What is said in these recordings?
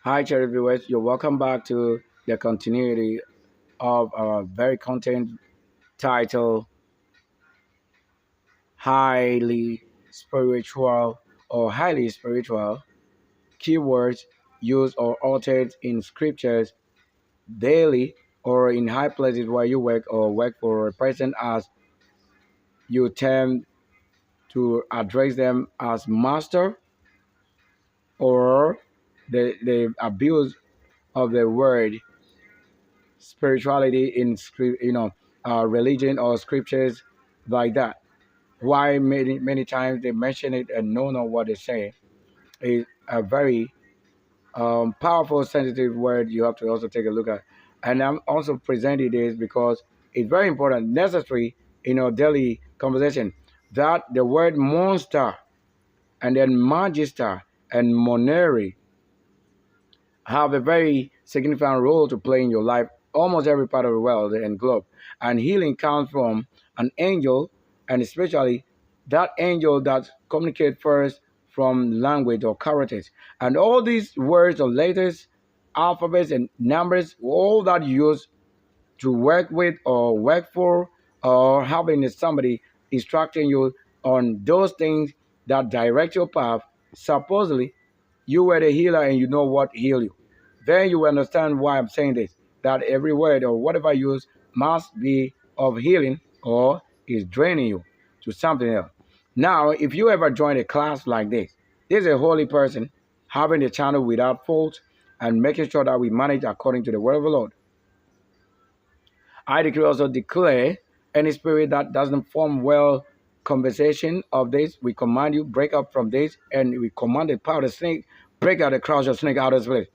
Hi, cherry viewers. You're welcome back to the continuity of our very content titled Highly Spiritual or Highly Spiritual Keywords Used or Altered in Scriptures Daily or in high places where you work or work for a person as you tend to address them as master or the abuse of the word spirituality in script, religion or scriptures like that. Why many times they mention it and don't know what they say is a very powerful, sensitive word you have to also take a look at. And I'm also presenting this because it's very important, necessary in our daily conversation that the word monster and then magister and monary have a very significant role to play in your life, almost every part of the world and globe. And healing comes from an angel, and especially that angel that communicates first from language or characters. And all these words or letters, alphabets, and numbers, all that you use to work with or work for, or having somebody instructing you on those things that direct your path, supposedly you were the healer and you know what heal you. Then you understand why I'm saying this. That every word or whatever you use must be of healing or is draining you to something else. Now, if you ever join a class like this is a holy person having the channel without fault and making sure that we manage according to the word of the Lord. I decree also declare any spirit that doesn't form well conversation of this, we command you, break up from this, and we command the power of the snake, break out the crowds of snake out of this place.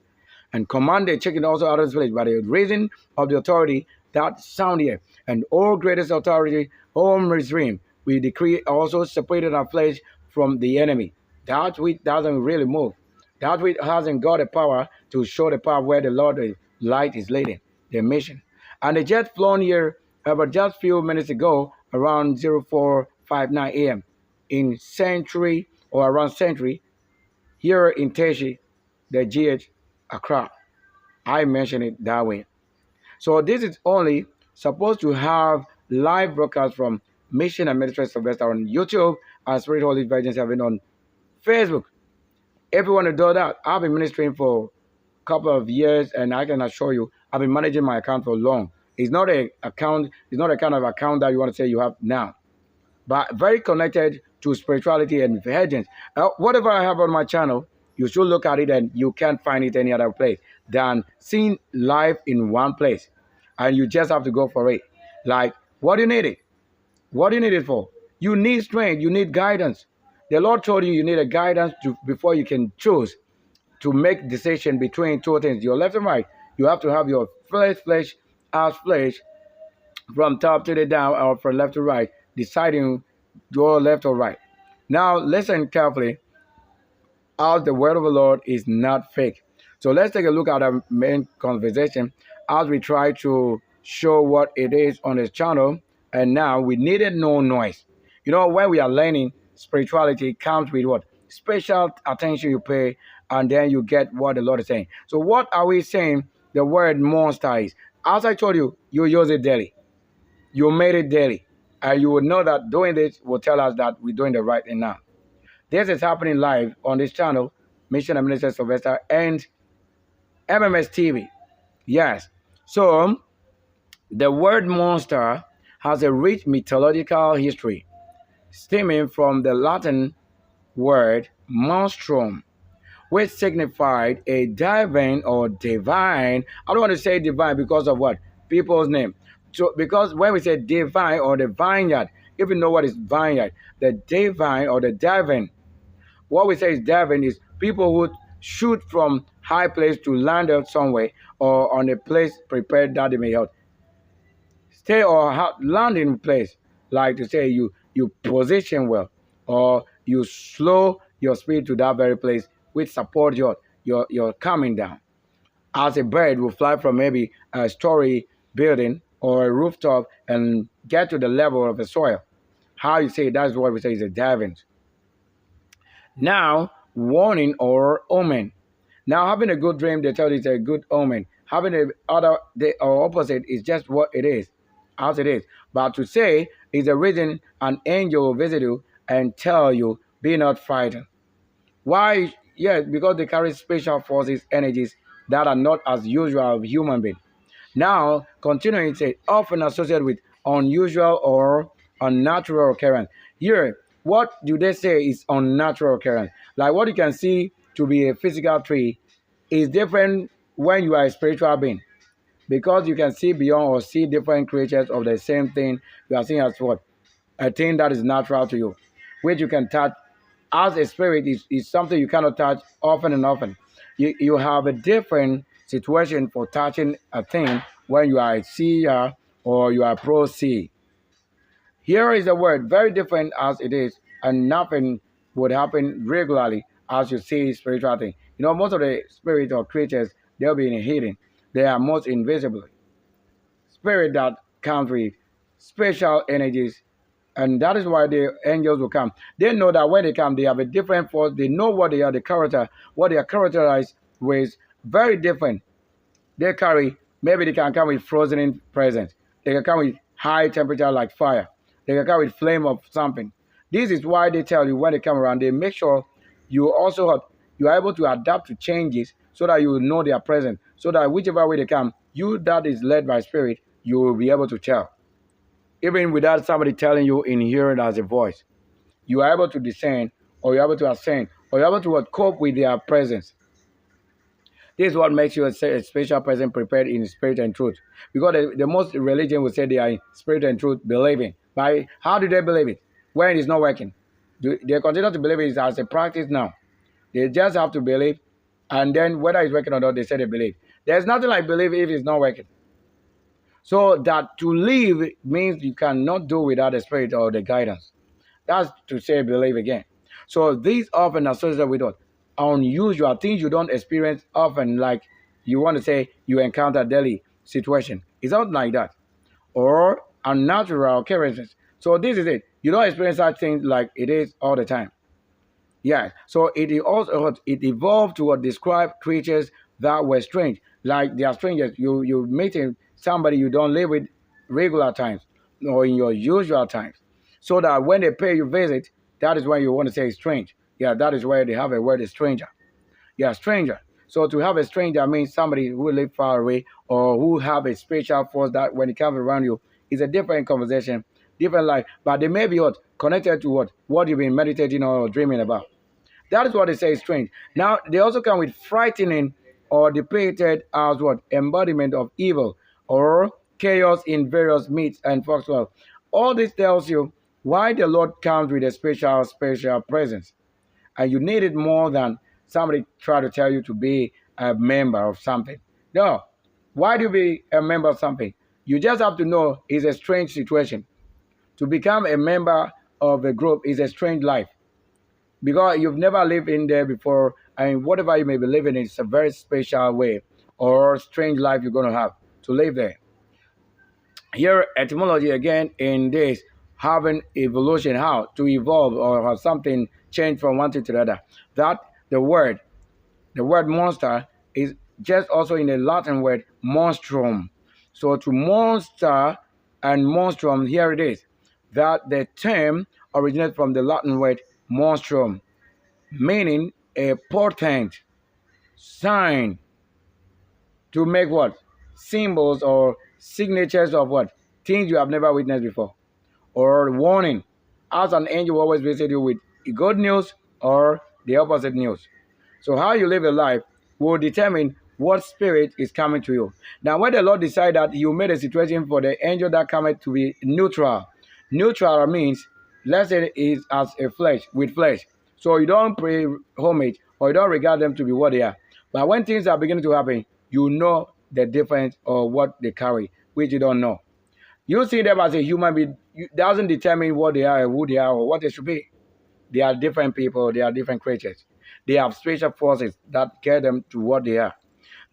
And command the chicken also out of this place by the reason of the authority that sound here. And all greatest authority, all Mizrim, we decree also separated our flesh from the enemy. That which doesn't really move. That which hasn't got the power to show the power where the Lord light is leading, the mission. And the jet flown here about just few minutes ago around 0459 a.m. in Century or around Century here in Teshi, the GH Accra. I mentioned it that way. So this is only supposed to have live broadcast from Mission and Ministry Sylvester on YouTube and Spirit Holy Virgin Serving on Facebook. If you want to do that, I've been ministering for a couple of years and I can assure you I've been managing my account for long. It's not a account, it's not a kind of account that you want to say you have now. But very connected to spirituality and intelligence. Whatever I have on my channel, you should look at it and you can't find it any other place than seeing life in one place. And you just have to go for it. Like, what do you need it? What do you need it for? You need strength. You need guidance. The Lord told you you need a guidance before you can choose to make decision between two things, your left and right. You have to have your flesh as flesh from top to the down or from left to right, deciding go left or right. Now listen carefully, as the word of the Lord is not fake. So let's take a look at our main conversation as we try to show what it is on this channel. And now we needed no noise. You know, when we are learning spirituality, it comes with what? Special attention you pay, and then you get what the Lord is saying. So what are we saying the word monster is? As I told you, you use it daily. You made it daily. And you will know that doing this will tell us that we're doing the right thing now. This is happening live on this channel, Mission and Minister Sylvester and MMS TV. Yes. So, the word monster has a rich mythological history, stemming from the Latin word monstrum, which signified a divine or divine. I don't want to say divine because of what? People's name. So, because when we say divine or the vineyard, if you know what is vineyard, the divine or the divine, what we say is diving is people who shoot from high place to land up somewhere or on a place prepared that they may help. Stay or land in place, like to say you position well or you slow your speed to that very place which support your coming down. As a bird will fly from maybe a story building or a rooftop and get to the level of the soil. How you say that's what we say is a diving. Now, warning or omen. Now, having a good dream, they tell you it's a good omen. Having a other the or opposite is just what it is, as it is. But to say is the reason an angel will visit you and tell you, be not frightened. Why? Yes, because they carry special forces, energies that are not as usual of human being. Now, continuing, it says, often associated with unusual or unnatural occurrence. Here, what do they say is unnatural occurrence? Like what you can see to be a physical tree is different when you are a spiritual being. Because you can see beyond or see different creatures of the same thing, you are seeing as what? A thing that is natural to you, which you can touch as a spirit is something you cannot touch often and often. You have a different situation for touching a thing when you are a seer or you are pro see. Here is the word, very different as it is, and nothing would happen regularly as you see spiritual thing. You know, most of the spirit or creatures, they'll be in hidden. They are most invisible. Spirit that comes with special energies, and that is why the angels will come. They know that when they come, they have a different force. They know what they are, the character, what they are characterized with, very different. They carry, maybe they can come with frozen in presence. They can come with high temperature like fire. They can come with flame of something. This is why they tell you when they come around, they make sure you also have, you are able to adapt to changes so that you know they are present. So that whichever way they come, you that is led by spirit, you will be able to tell. Even without somebody telling you in hearing as a voice, you are able to discern, or you're able to ascend, or you're able to cope with their presence. This is what makes you a special person prepared in spirit and truth. Because the most religion will say they are in spirit and truth believing. By how do they believe it? When it's not working. They continue to believe it as a practice now. They just have to believe, and then whether it's working or not, they say they believe. There's nothing like believe if it's not working. So that to live means you cannot do without the spirit or the guidance. That's to say believe again. So these often associated with what? Unusual things you don't experience often, like you want to say you encounter daily situation. It's not like that. Or unnatural occurrences. So this is it. You don't experience such things like it is all the time. Yeah. So it evolved to describe creatures that were strange. Like they are strangers. You meeting somebody you don't live with regular times or in your usual times. So that when they pay you visit, that is when you want to say strange. Yeah, that is where they have a word stranger. Yeah, stranger. So to have a stranger means somebody who live far away or who have a special force that when it comes around you is a different conversation, different life. But they may be what connected to what you've been meditating or dreaming about. That is what they say is strange. Now they also come with frightening or depicted as what embodiment of evil or chaos in various myths and folklore. All this tells you why the Lord comes with a special presence, and you need it more than somebody try to tell you to be a member of something. No, why do you be a member of something? You just have to know it's a strange situation. To become a member of a group is a strange life because you've never lived in there before, and whatever you may be living in is a very special way or strange life you're going to have to live there. Here, etymology again in this having evolution, how to evolve or have something change from one thing to the other. That the word monster is just also in the Latin word monstrum. So to monster and monstrum, here it is. That the term originates from the Latin word monstrum, meaning a portent, sign, to make what? Symbols or signatures of what? Things you have never witnessed before. Or warning. As an angel will always visit you with good news or the opposite news. So how you live your life will determine what spirit is coming to you. Now, when the Lord decided that you made a situation for the angel that cometh to be neutral. Neutral means, let's say, is as a flesh, with flesh. So you don't pay homage or you don't regard them to be what they are. But when things are beginning to happen, you know the difference or what they carry, which you don't know. You see them as a human being, it doesn't determine what they are, who they are, or what they should be. They are different people, they are different creatures. They have special forces that get them to what they are.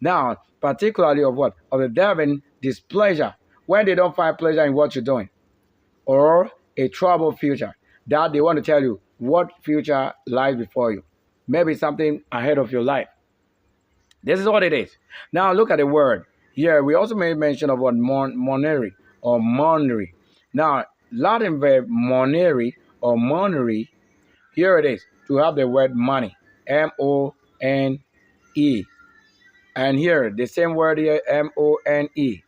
Now, particularly of what? Of the devil displeasure, when they don't find pleasure in what you're doing, or a troubled future, that they want to tell you what future lies before you. Maybe something ahead of your life. This is what it is. Now look at the word. Here we also made mention of what moneri or money. Now Latin verb moneri or money. Here it is to have the word money, MONE, and here the same word here, MONE.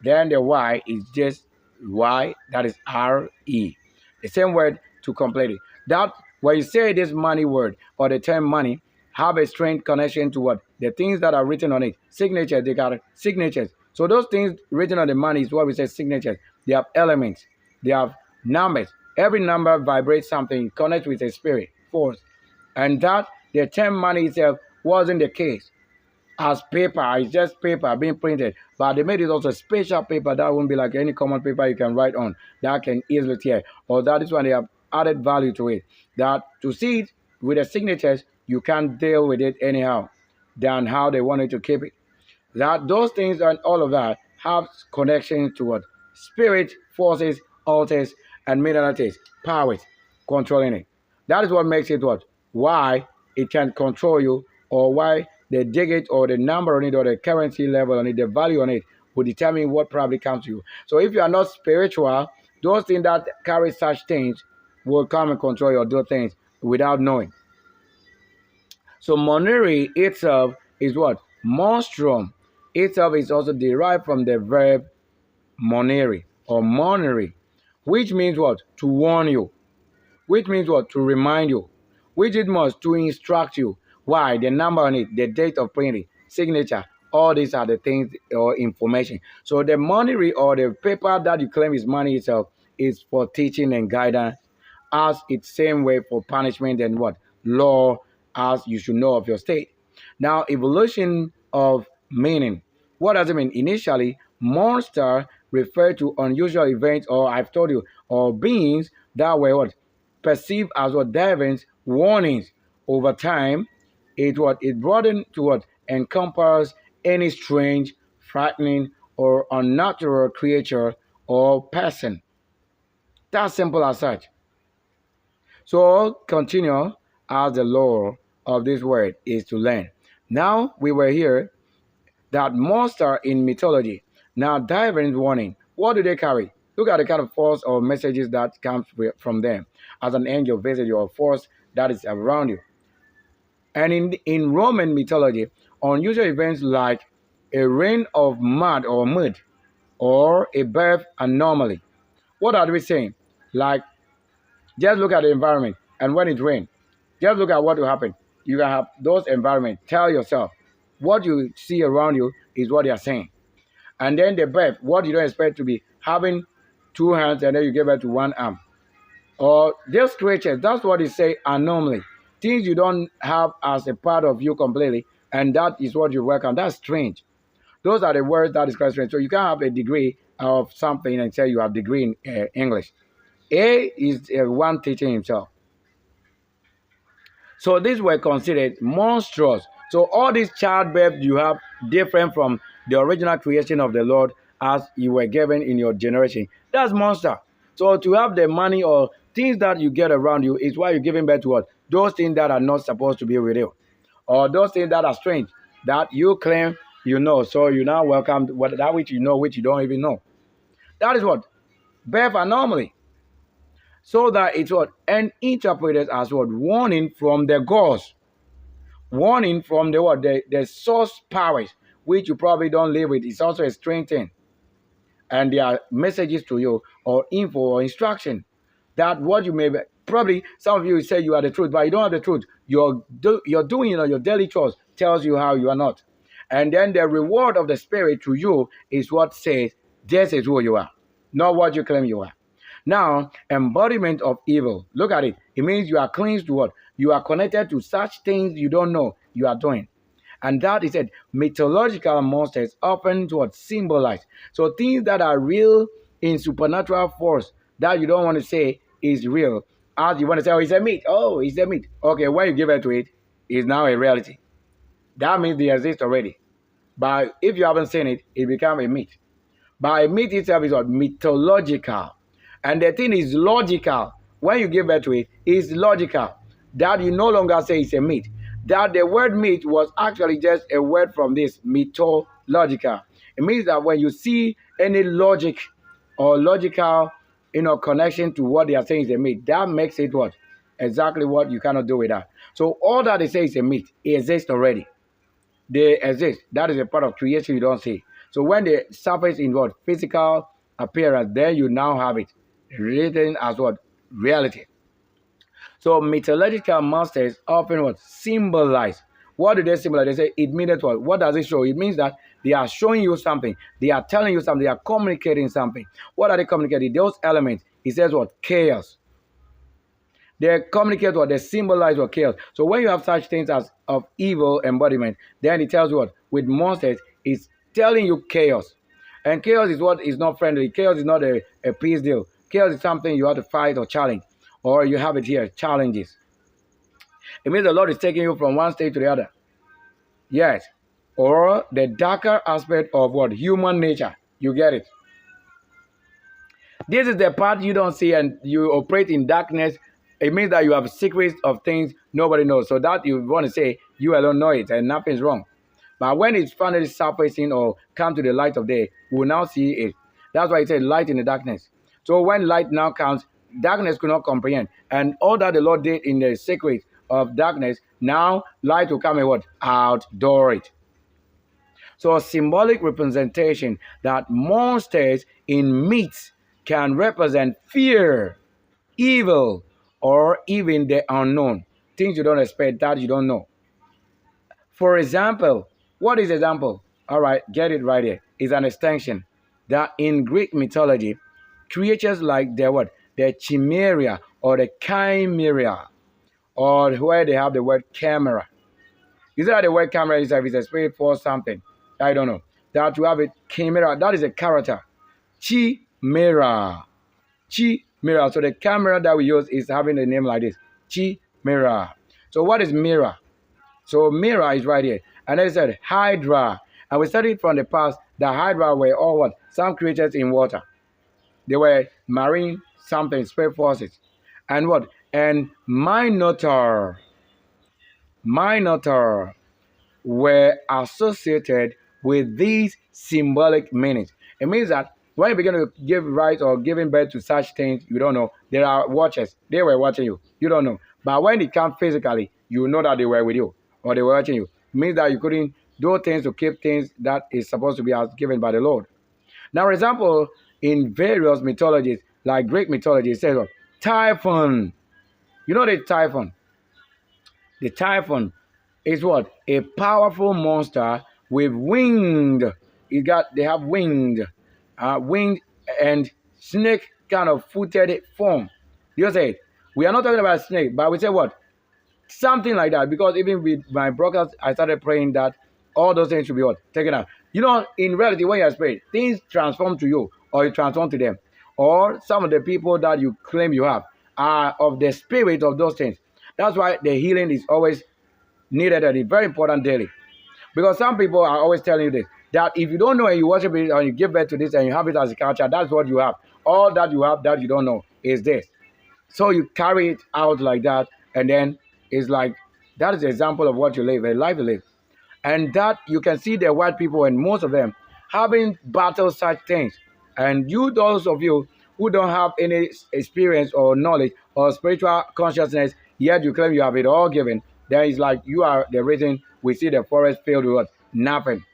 Then the Y is just Y, that is RE. The same word to complete it. That when you say this money word or the term money, have a strange connection to what? The things that are written on it. Signatures, they got signatures. So those things written on the money is what we say signatures. They have elements, they have numbers. Every number vibrates something, connects with a spirit, force. And that the term money itself wasn't the case as paper. It's just paper being printed, but they made it also special paper that won't be like any common paper you can write on, that can easily tear. Or that is when they have added value to it, that to see it with the signatures you can't deal with it anyhow than how they wanted to keep it. That those things and all of that have connection to what? Spirit, forces, altars, and mineralities, powers controlling it. That is what makes it what? Why it can control you, or why the digit or the number on it or the currency level on it, the value on it will determine what probably comes to you. So if you are not spiritual, those things that carry such things will come and control your do things without knowing. So moneri itself is what? Monstrum itself is also derived from the verb moneri or moneri, which means what? To warn you, which means what? To remind you, which it must to instruct you. Why? The number on it, the date of printing, signature, all these are the things or information. So the money or the paper that you claim is money itself is for teaching and guidance, as it's same way for punishment and what? Law, as you should know of your state. Now, evolution of meaning. What does it mean? Initially, monster referred to unusual events, or I've told you, or beings that were what? Perceived as what? Divers warnings. Over time, it broadened to what? Encompass any strange, frightening, or unnatural creature or person. That's simple as such. So continue as the law of this word is to learn. Now we were here that monster in mythology. Now divers warning. What do they carry? Look at the kind of force or messages that comes from them. As an angel visit your force that is around you. And in Roman mythology, unusual events like a rain of mud or a birth anomaly. What are we saying? Like, just look at the environment, and when it rains, just look at what will happen. You can have those environments. Tell yourself, what you see around you is what they are saying. And then the birth, what you don't expect to be having two hands and then you give it to one arm. Or just creatures, that's what they say anomaly. Things you don't have as a part of you completely, and that is what you work on. That's strange. Those are the words that describe strange. So you can't have a degree of something and say you have a degree in English. A is one teaching himself. So these were considered monstrous. So all these childbirth you have different from the original creation of the Lord as you were given in your generation. That's monster. So to have the money or things that you get around you is why you're giving birth to what? Those things that are not supposed to be with you. Or those things that are strange that you claim you know. So you now welcome that which you know, which you don't even know. That is what? Birth anomaly. So that it's what? And interpreted as what? Warning from the gods. Warning from the what? The source powers, which you probably don't live with. It's also a strange thing. And there are messages to you or info or instruction that what you may be, probably some of you say you are the truth, but you don't have the truth. You're doing your daily chores tells you how you are not. And then the reward of the spirit to you is what says this is who you are, not what you claim you are. Now, embodiment of evil. Look at it. It means you are cleansed to what? You are connected to such things you don't know you are doing. And that is it. Mythological monsters often what symbolize. So things that are real in supernatural force that you don't want to say is real. As you want to say, oh, it's a myth. Oh, it's a myth. Okay, when you give it to it, it's now a reality. That means they exist already. But if you haven't seen it, it becomes a myth. But a myth itself is what? Mythological. And the thing is logical. When you give birth to it, it's logical. That you no longer say it's a myth. that the word myth was actually just a word from this mythological. It means that when you see any logic or logical, connection to what they are saying is a myth, that makes it what? Exactly what you cannot do with that. So all that they say is a myth. It exists already. They exist. That is a part of creation you don't see. So when they surface in what? Physical appearance, then you now have it written as what? Reality. So mythological monsters often what? Symbolize. What do they symbolize? They say it means what? What does it show? It means that they are showing you something. They are telling you something. They are communicating something. What are they communicating? Those elements. It says what? Chaos. They communicate what? They symbolize what? Chaos. So when you have such things as of evil embodiment, then it tells you what? With monsters, it's telling you chaos. And chaos is what is not friendly. Chaos is not a peace deal. Chaos is something you have to fight or challenge. Or you have it here, challenges. It means the Lord is taking you from one state to the other. Yes. Or the darker aspect of what? Human nature. You get it. This is the part you don't see and you operate in darkness. It means that you have secrets of things nobody knows. So that you want to say you alone know it and nothing's wrong. But when it's finally surfacing or come to the light of day, we will now see it. That's why it says light in the darkness. So when light now comes, darkness could not comprehend. And all that the Lord did in the secret of darkness, now light will come and what? Outdoor it. So a symbolic representation that monsters in myths can represent fear, evil, or even the unknown. Things you don't expect, that you don't know. For example, what is example? All right, get it right here. It's an extension that in Greek mythology, creatures like the what? The chimera or the chimera, or where they have the word camera. You see that the word camera is a spirit for something. I don't know. That you have a chimera, that is a character. Chimera. Chimera. So the camera that we use is having a name like this. Chimera. So what is mirror? So mirror is right here. And then it said Hydra. And we studied from the past that Hydra were all what? Some creatures in water. They were marine something, space forces. And what? And Minotaur. Minotaur were associated with these symbolic meanings. It means that when you begin to give rise or giving birth to such things, you don't know. There are watchers. They were watching you. You don't know. But when it comes physically, you know that they were with you or they were watching you. It means that you couldn't do things to keep things that is supposed to be given by the Lord. Now, for example, in various mythologies, like Greek mythology, it says, Typhon. You know the Typhon? The Typhon is what? A powerful monster with winged. They have winged and snake kind of footed form. You say we are not talking about snake, but we say what? Something like that. Because even with my broadcast, I started praying that all those things should be what? Taken out. You know, in reality, when you are praying, things transform to you or you transform to them. Or some of the people that you claim you have are of the spirit of those things. That's why the healing is always needed and it's very important daily. Because some people are always telling you this, that if you don't know and you worship it and you give birth to this and you have it as a culture, that's what you have. All that you have that you don't know is this. So you carry it out like that, and then it's like, that is an example of what you live, a life you live. And that you can see the white people and most of them having battled such things. And you, those of you who don't have any experience or knowledge or spiritual consciousness, yet you claim you have it all given, then it's like you are the reason we see the forest filled with what? Nothing.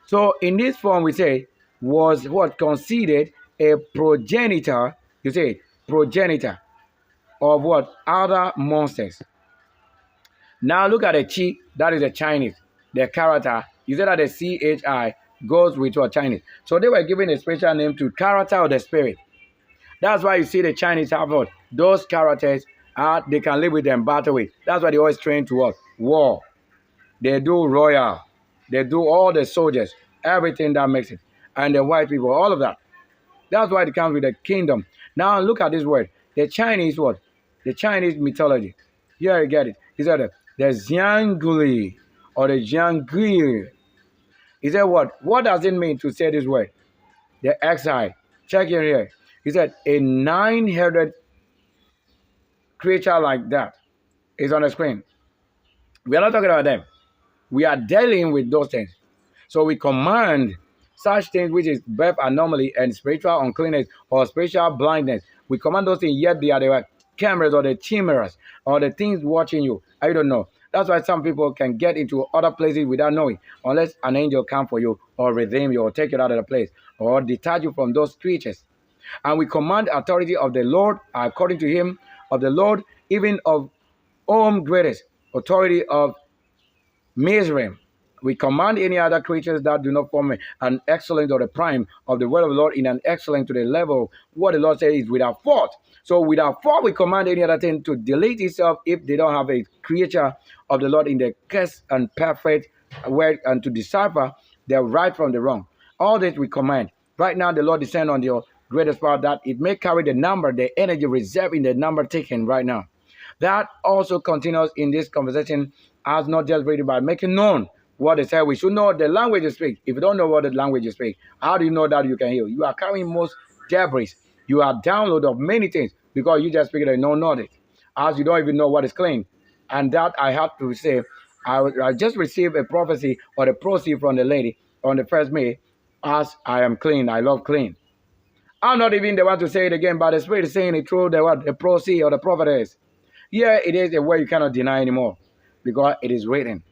So in this form, we say, was what considered a progenitor, you say, progenitor of what? Other monsters. Now look at the chi, that is the Chinese, the character. You say that the CHI goes with what? Chinese. So they were giving a special name to character of the spirit. That's why you see the Chinese have what? Those characters, they can live with them, battle with. That's why they always train to what? War. They do royal. They do all the soldiers, everything that makes it. And the white people, all of that. That's why it comes with the kingdom. Now look at this word. The Chinese what? The Chinese mythology. Here you get it. He said the Xiangli or the Jiangui. He said what? What does it mean to say this word? The XI. Check in here. He said a 9-headed creature like that is on the screen. We are not talking about them. We are dealing with those things. So we command such things which is birth anomaly and spiritual uncleanness or spiritual blindness. We command those things, yet they are the cameras or the chimeras or the things watching you. I don't know. That's why some people can get into other places without knowing, unless an angel come for you or redeem you or take you out of the place or detach you from those creatures. And we command authority of the Lord, according to him, of the Lord, even of greatest authority of Mizraim. We command any other creatures that do not form an excellence or the prime of the word of the Lord in an excellence to the level what the Lord says is without fault. So without fault, we command any other thing to delete itself if they don't have a creature of the Lord in the cast and perfect word and to decipher the right from the wrong. All this we command. Right now, the Lord descend on your greatest power that it may carry the number, the energy reserved in the number taken right now. That also continues in this conversation as not just reading by making known what they say. We should know the language you speak. If you don't know what the language you speak, how do you know that you can heal? You are carrying most debris. You are download of many things because you just speak it and know knowledge. As you don't even know what is clean. And that I have to say, I just received a prophecy or a proceed from the lady on the 1st May as I am clean. I love clean. I'm not even the one to say it again, but the Spirit is saying it through the proceed or the prophetess. Here it is a word you cannot deny anymore because it is written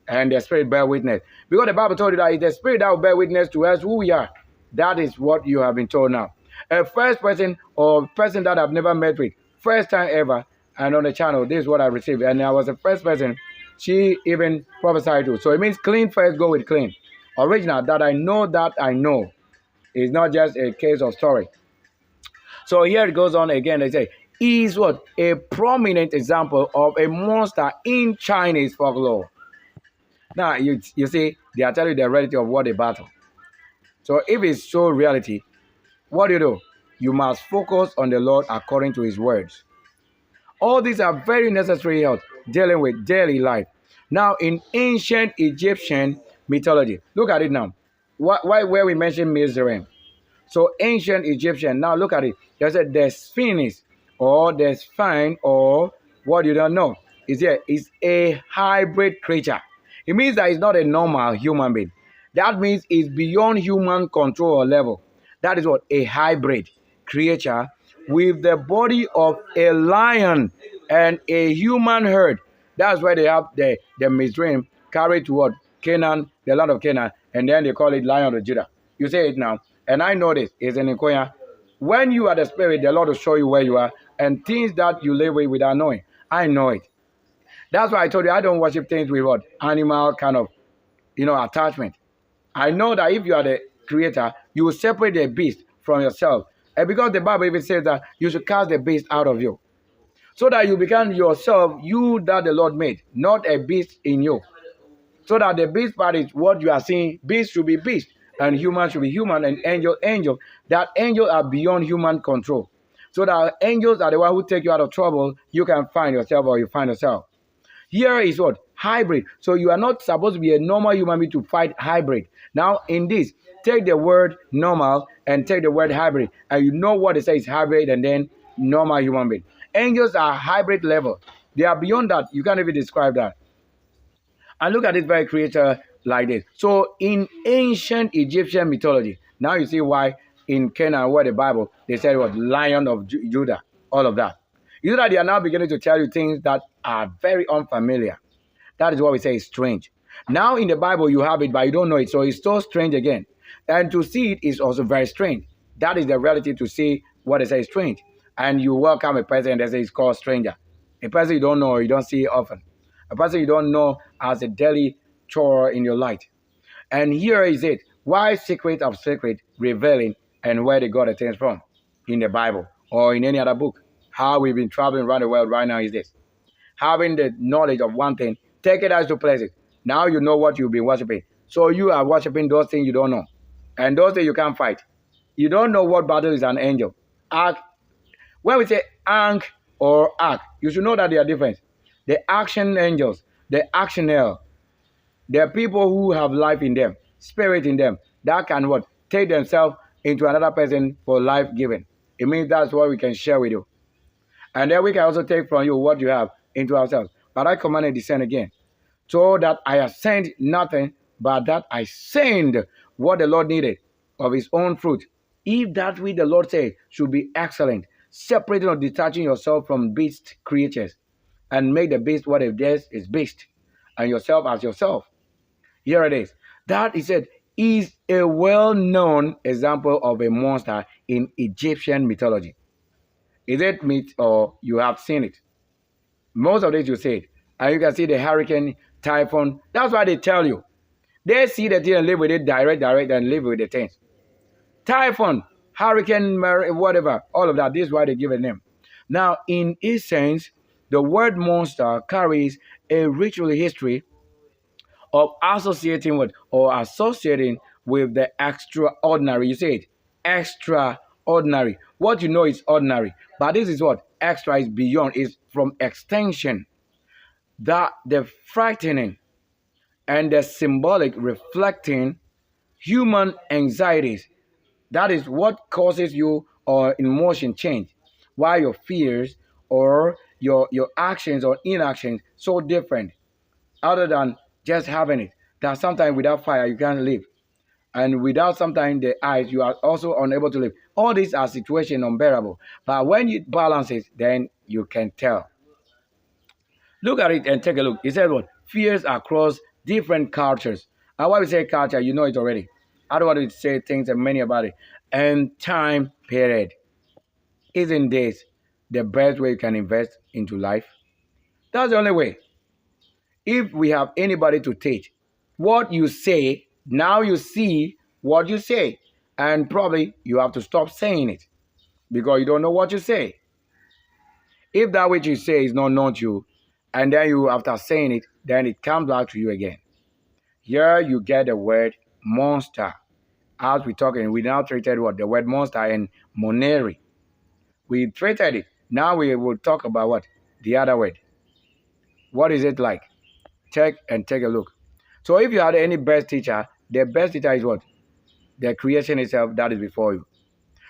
and the Spirit bear witness. Because the Bible told you that it's the Spirit that will bear witness to us who we are. That is what you have been told now. A first person or person that I've never met with, first time ever, and on the channel, this is what I received. And I was the first person she even prophesied to. So it means clean first, go with clean. Original, that I know. It's not just a case of story. So here it goes on again. They say, is what? A prominent example of a monster in Chinese folklore. Now, you see, they are telling you the reality of what they battle. So if it's so reality, what do? You must focus on the Lord according to his words. All these are very necessary help dealing with daily life. Now, in ancient Egyptian mythology, look at it now. Why where we mentioned Mizraim. So ancient Egyptian, now look at it. They said the Sphinx or the Sphinx or what you don't know is a hybrid creature. It means that it's not a normal human being. That means it's beyond human control or level. That is what a hybrid creature with the body of a lion and a human herd. That's why they have the Mizraim carried to what? Canaan, the land of Canaan, and then they call it Lion of Judah. You say it now. And I know this is in Nkoya. When you are the Spirit, the Lord will show you where you are and things that you live with without knowing. I know it. That's why I told you I don't worship things with what? Animal kind of, attachment. I know that if you are the creator, you will separate the beast from yourself. And because the Bible even says that you should cast the beast out of you. So that you become yourself, you that the Lord made, not a beast in you. So that the beast part is what you are seeing. Beast should be beast. And human should be human, and angel. That angels are beyond human control. So that angels are the one who take you out of trouble. You can find yourself or you find yourself. Here is what? Hybrid. So you are not supposed to be a normal human being to fight hybrid. Now in this, take the word normal and take the word hybrid. And you know what it says hybrid and then normal human being. Angels are hybrid level. They are beyond that. You can't even describe that. And look at this very creature like this. So in ancient Egyptian mythology, now you see why in Canaan, where the Bible, they said it was Lion of Judah, all of that. You know that they are now beginning to tell you things that are very unfamiliar. That is what we say is strange. Now in the Bible, you have it, but you don't know it. So it's so strange again. And to see it is also very strange. That is the reality to see what they say is strange. And you welcome a person and they say it's called stranger. A person you don't know or you don't see often. A person you don't know as a daily chore in your life. And here is it. Why secret of secret revealing and where they got the things from in the Bible or in any other book. How we've been traveling around the world right now is this. Having the knowledge of one thing, take it as to places. Now you know what you've been worshiping. So you are worshiping those things you don't know. And those things you can't fight. You don't know what battle is an angel. Ark. When we say Ankh or Ark, you should know that they are different. The action angels, the actionel, there are people who have life in them, spirit in them, that can what? Take themselves into another person for life giving. It means that's what we can share with you. And then we can also take from you what you have into ourselves. But I command and descend again. so that I ascend nothing, but that I send what the Lord needed of his own fruit. If that which the Lord said should be excellent, separating or detaching yourself from beast creatures, and make the beast what it is beast, and yourself as yourself. Here it is. That, he said, is a well-known example of a monster in Egyptian mythology. Is it myth or you have seen it? Most of it you see it. And you can see the hurricane, typhoon. That's why they tell you. They see the thing and live with it direct, and live with the things. Typhoon, hurricane, whatever, all of that. This is why they give a name. Now, in essence, the word monster carries a ritual history of associating with or associating with the extraordinary. You say it, extraordinary. What you know is ordinary, but this is what extra is beyond, is from extension. That the frightening and the symbolic reflecting human anxieties. That is what causes you or emotion change. Why your fears or your actions or inactions so different, other than just having it. That sometimes without fire you can't live, and without sometimes the eyes you are also unable to live. All these are situations unbearable. But when you balance it, then you can tell. Look at it and take a look. It says what? Fears across different cultures. And why we say culture, you know it already. I don't want to say things and many about it. And time period. Isn't this the best way you can invest into life? That's the only way. If we have anybody to teach what you say, now you see what you say. And probably you have to stop saying it because you don't know what you say. If that which you say is not known to you, and then you, after saying it, then it comes back to you again. Here you get the word monster. As we talking, we now treated what? The word monster and moneri. We treated it. Now we will talk about what? The other word. What is it like? Check and take a look. So if you had any best teacher, the best teacher is what? The creation itself that is before you.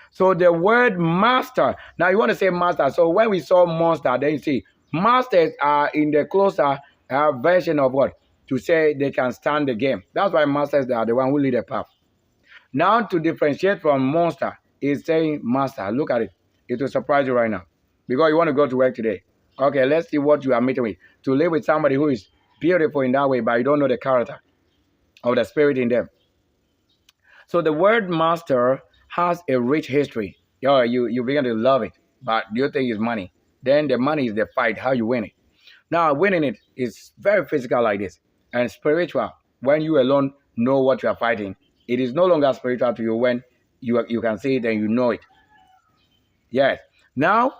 So the word master. Now you want to say master. So when we saw monster, then you see masters are in the closer version of what? To say they can stand the game. That's why masters are the one who lead the path. Now to differentiate from monster is saying master. Look at it. It will surprise you right now. Because you want to go to work today. Okay, let's see what you are meeting with. To live with somebody who is beautiful in that way, but you don't know the character or the spirit in them. So the word master has a rich history. You begin to love it, but do you think it's money? Then the money is the fight, how you win it. Now, winning it is very physical like this, and spiritual. When you alone know what you are fighting, it is no longer spiritual to you when you can see it and you know it. Yes. Now,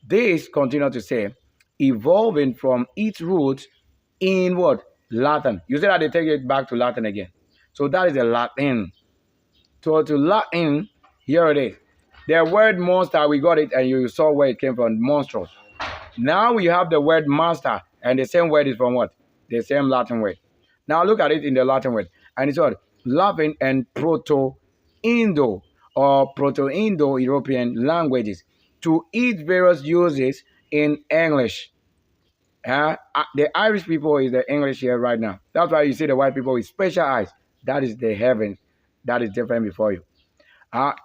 this continue to say, evolving from its roots in what? Latin. You see that they take it back to Latin again. So that is the Latin. So to Latin, here it is. The word monster, we got it, and you saw where it came from, monstrous. Now we have the word master, and the same word is from what? The same Latin word. Now look at it in the Latin word. And it's what? Latin and Proto-Indo or Proto-Indo-European languages to its various uses in English. The Irish people is the English here right now. That's why you see the white people with special eyes. That is the heavens. That is different before you.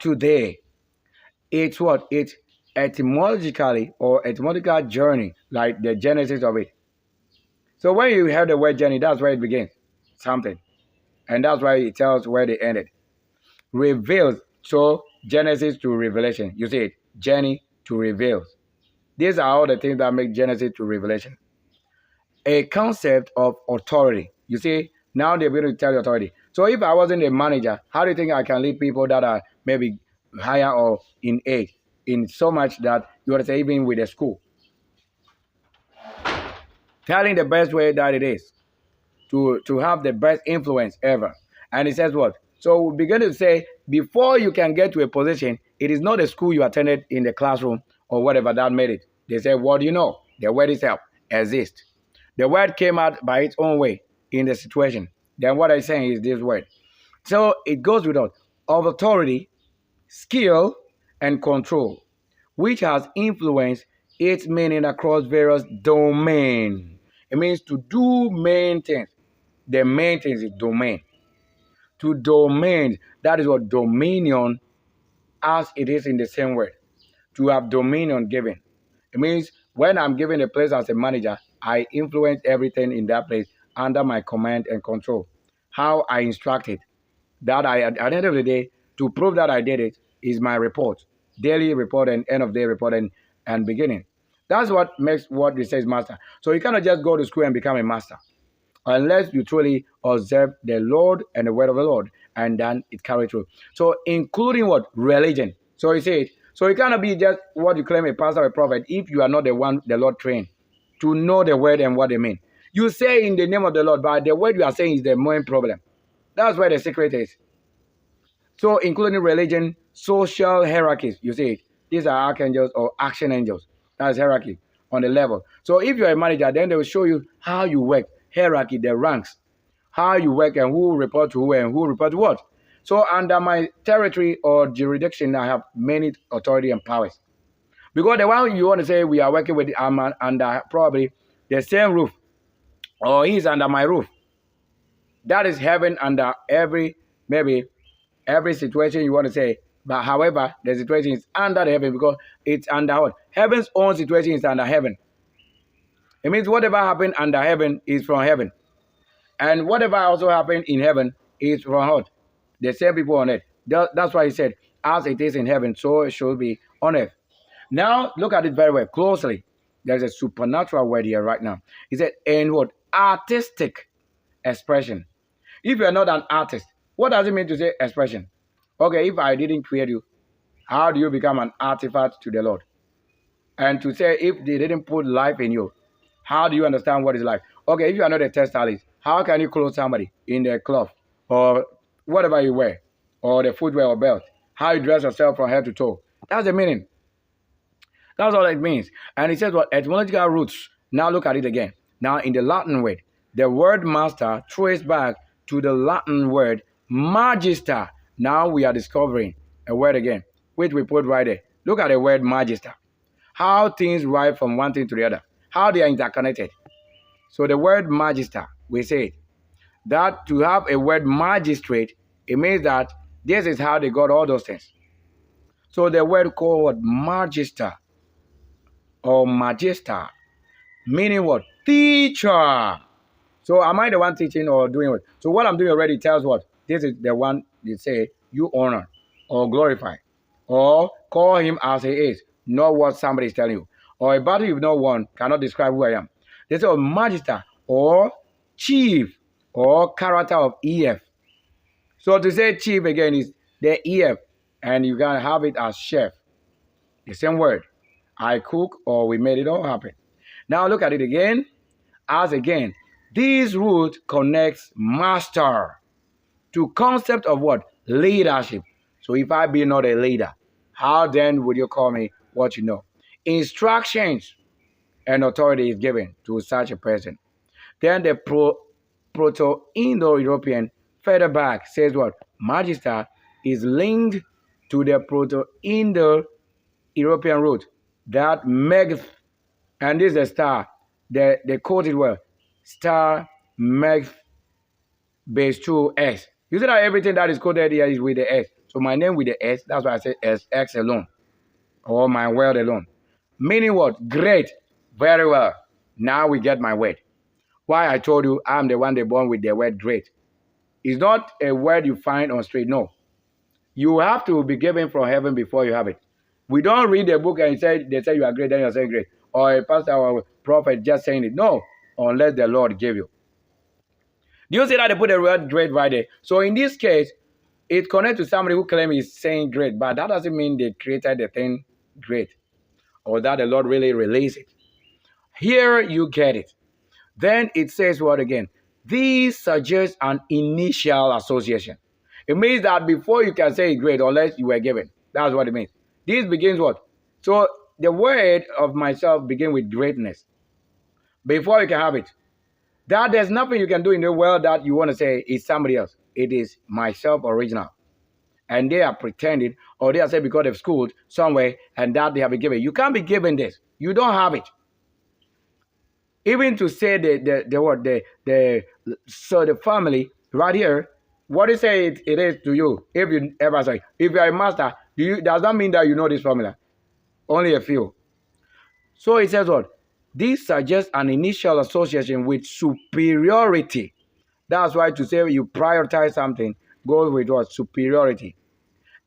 Today, it's what? It's etymologically or etymological journey, like the genesis of it. So when you have the word journey, that's where it begins. Something. And that's why it tells where they ended. Reveals. So Genesis to Revelation. You see it. Journey to reveals. These are all the things that make Genesis to Revelation. A concept of authority. You see, now they're going to tell you authority. So if I wasn't a manager, how do you think I can lead people that are maybe higher or in age? In so much that you want to say even with a school. Telling the best way that it is to have the best influence ever. And it says what? So we begin to say, before you can get to a position, it is not a school you attended in the classroom or whatever that made it. They say, what do you know? The word itself exists. The word came out by its own way in the situation. Then what I'm saying is this word. So it goes without of authority, skill, and control, which has influenced its meaning across various domains. It means to do main things. The main things is domain. To domain, that is what dominion, as it is in the same word. To have dominion given. It means when I'm given a place as a manager, I influence everything in that place under my command and control. How I instruct it. That at the end of the day, to prove that I did it, is my report. Daily report and end of day report and beginning. That's what makes what it says master. So you cannot just go to school and become a master unless you truly observe the Lord and the word of the Lord, and then it carry through. So including what? Religion. So he said, so you cannot be just what you claim a pastor or a prophet if you are not the one the Lord trained to know the word and what they mean. You say in the name of the Lord, but the word you are saying is the main problem. That's where the secret is. So including religion, social hierarchies, you see, these are archangels or action angels. That's hierarchy on the level. So if you're a manager, then they will show you how you work, hierarchy, the ranks, how you work and who report to who and who report to what. So under my territory or jurisdiction, I have many authority and powers. Because the one you want to say we are working with, I'm under probably the same roof, or he's under my roof. That is heaven under maybe every situation you want to say. But however, the situation is under the heaven because it's under what? Heaven's own situation is under heaven. It means whatever happened under heaven is from heaven. And whatever also happened in heaven is from what? The same people on earth. That's why he said, as it is in heaven, so it should be on earth. Now, look at it very well, closely. There's a supernatural word here right now. He said, and what? Artistic expression. If you're not an artist, what does it mean to say expression? Okay, if I didn't create you, how do you become an artifact to the Lord? And to say if they didn't put life in you, how do you understand what is life? Okay, if you are not a textilist, how can you clothe somebody in their cloth or whatever you wear or the footwear or belt? How you dress yourself from head to toe? That's the meaning. That's all it means. And it says what? Etymological roots. Now look at it again. Now in the Latin word, the word master traces back to the Latin word magister. Now we are discovering a word again, which we put right there. Look at the word magister. How things rise from one thing to the other. How they are interconnected. So the word magister, we say that to have a word magistrate, it means that this is how they got all those things. So the word called magister or magister, meaning what? Teacher. So am I the one teaching or doing what? So what I'm doing already tells what? This is the one they say you honor or glorify or call him as he is, not what somebody is telling you. Or a battle you've not won cannot describe who I am. They say magister or chief or character of EF. So to say chief again is the EF, and you can have it as chef. The same word. I cook or we made it all happen. Now look at it again. As again, this root connects master to concept of what? Leadership. So if I be not a leader, how then would you call me what you know? Instructions and authority is given to such a person. Then the Proto-Indo-European further back says what? Magister is linked to the Proto-Indo-European root that meg, and this is a star. They quote it well. Star meg base 2S. You see that everything that is quoted here is with the S. So my name with the S, that's why I say SX alone. Or my word alone. Meaning what? Great. Very well. Now we get my word. Why I told you I'm the one they born with the word great. It's not a word you find on street. No. You have to be given from heaven before you have it. We don't read the book and they say you are great, then you're saying great. Or a pastor or a prophet just saying it. No. Unless the Lord gave you. Do you see that they put the word great right there? So in this case, it connects to somebody who claims he's saying great. But that doesn't mean they created the thing great. Or that the Lord really released it. Here you get it. Then it says what again? These suggest an initial association. It means that before you can say great, unless you were given. That's what it means. This begins what? So the word of myself begins with greatness. Before you can have it. That there's nothing you can do in the world that you want to say is somebody else. It is myself original. And they are pretending, or they are saying because they've schooled somewhere and that they have been given. You can't be given this. You don't have it. Even to say the what the so the family right here, what is say it is to you. If you ever say, if you are a master, does that mean that you know this formula? Only a few. So it says what? This suggests an initial association with superiority. That's why to say you prioritize something goes with what? Superiority.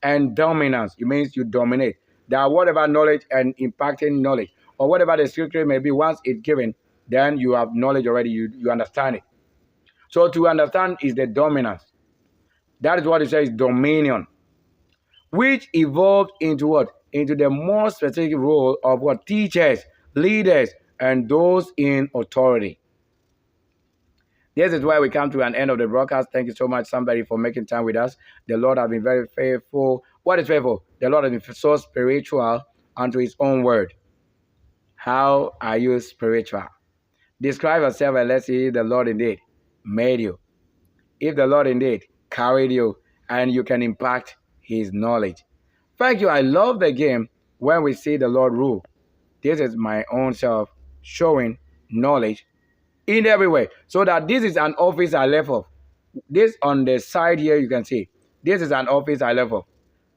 And dominance. It means you dominate. That whatever knowledge and impacting knowledge, or whatever the scripture may be, once it's given, then you have knowledge already. You understand it. So to understand is the dominance. That is what it says, dominion, which evolved into what? Into the more specific role of what? Teachers, leaders, and those in authority. This is where we come to an end of the broadcast. Thank you so much, somebody, for making time with us. The Lord has been very faithful. What is faithful? The Lord has been so spiritual unto his own word. How are you spiritual? Describe yourself and let's see if the Lord indeed made you. If the Lord indeed carried you and you can impact his knowledge. Thank you. I love the game when we see the Lord rule. This is my own self showing knowledge in every way. So that this is an office I left off. This on the side here, you can see. This is an office I left off.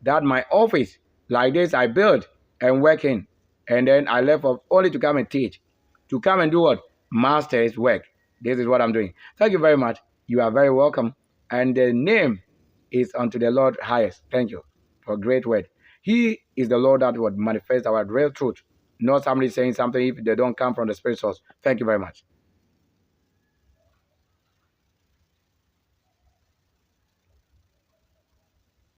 That my office, like this, I build and work in. And then I left off only to come and teach. To come and do what? Master's work. This is what I'm doing. Thank you very much. You are very welcome. And the name is unto the Lord highest. Thank you for a great word. He is the Lord that would manifest our real truth. Not somebody saying something if they don't come from the spirit source. Thank you very much.